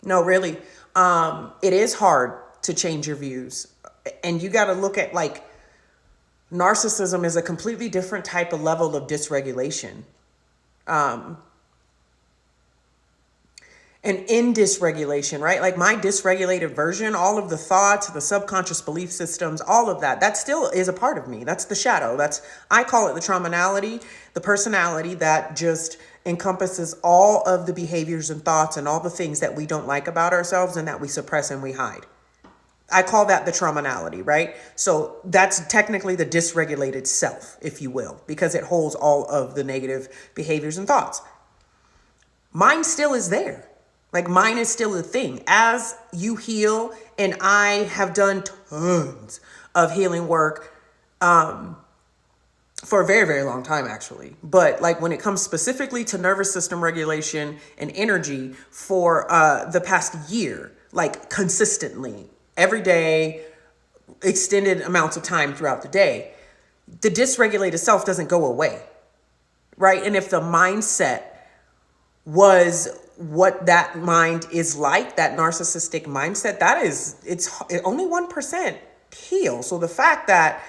No, really. It is hard to change your views. And you got to look at like narcissism is a completely different type of level of dysregulation. Um, and in dysregulation, right? Like my dysregulated version, all of the thoughts, the subconscious belief systems, all of that, that still is a part of me. That's the shadow. I call it the traumality, the personality that just encompasses all of the behaviors and thoughts and all the things that we don't like about ourselves and that we suppress and we hide. I call that the traumality, right? So that's technically the dysregulated self, if you will, because it holds all of the negative behaviors and thoughts. Mine still is there. Like mine is still a thing. As you heal, and I have done tons of healing work for a very, very long time, actually. But like when it comes specifically to nervous system regulation and energy for the past year, like consistently, every day, extended amounts of time throughout the day, the dysregulated self doesn't go away, right? And if the mindset was what that mind is like, that narcissistic mindset, it's only 1% heal. So the fact that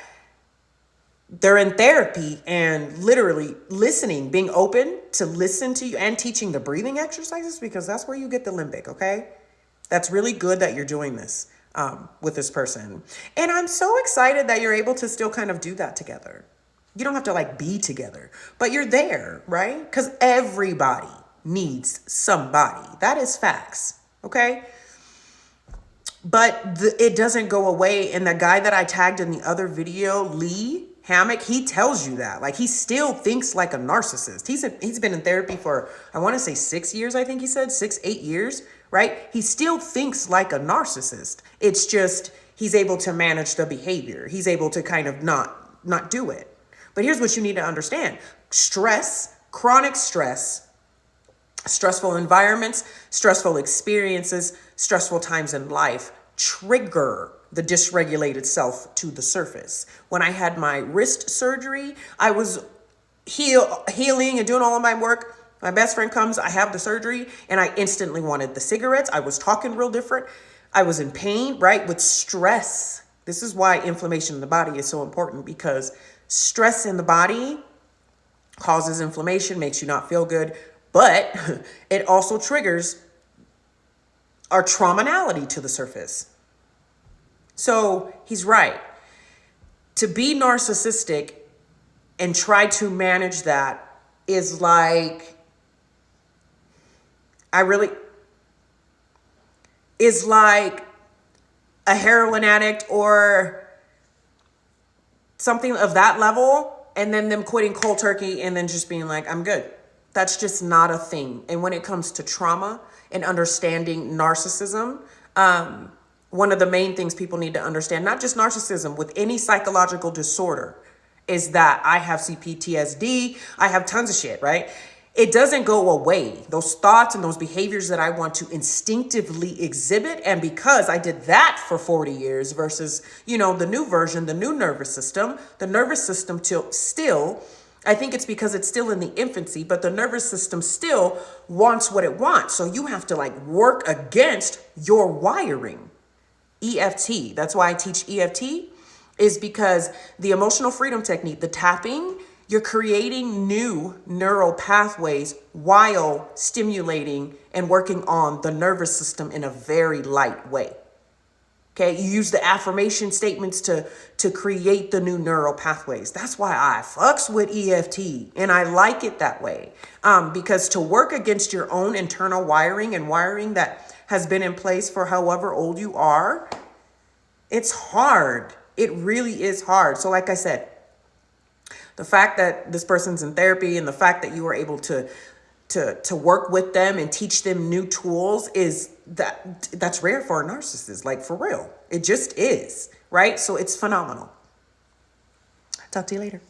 they're in therapy and literally listening, being open to listen to you and teaching the breathing exercises, because that's where you get the limbic, okay? That's really good that you're doing this with this person. And I'm so excited that you're able to still kind of do that together. You don't have to like be together, but you're there, right? Because everybody needs somebody. That is facts, okay? But it doesn't go away. And the guy that I tagged in the other video, Lee Hammock, he tells you that. Like he still thinks like a narcissist. He's been in therapy for, I want to say 6 years, I think he said, 8 years, right? He still thinks like a narcissist. It's just he's able to manage the behavior. He's able to kind of not do it. But here's what you need to understand. Stress, chronic stress, stressful environments, stressful experiences, stressful times in life trigger the dysregulated self to the surface. When I had my wrist surgery, I was healing and doing all of my work. My best friend comes, I have the surgery, and I instantly wanted the cigarettes. I was talking real different. I was in pain, right? With stress. This is why inflammation in the body is so important, because stress in the body causes inflammation, makes you not feel good, but it also triggers our traumality to the surface. So he's right. To be narcissistic and try to manage that is like, is like a heroin addict or something of that level, and then them quitting cold turkey and then just being like, I'm good. That's just not a thing. And when it comes to trauma and understanding narcissism, one of the main things people need to understand, not just narcissism, with any psychological disorder, is that I have CPTSD, I have tons of shit, right? It doesn't go away. Those thoughts and those behaviors that I want to instinctively exhibit. And because I did that for 40 years versus, the new version, the new nervous system, the nervous system still, I think it's because it's still in the infancy, but the nervous system still wants what it wants. So you have to like work against your wiring. EFT, that's why I teach EFT, is because the emotional freedom technique, the tapping, you're creating new neural pathways while stimulating and working on the nervous system in a very light way. Okay, you use the affirmation statements to create the new neural pathways. That's why I fucks with EFT, and I like it that way. Because to work against your own internal wiring and wiring that has been in place for however old you are, it's hard. It really is hard. So like I said, the fact that this person's in therapy and the fact that you were able to work with them and teach them new tools that's rare for a narcissist, like for real. It just is, right? So it's phenomenal. Talk to you later.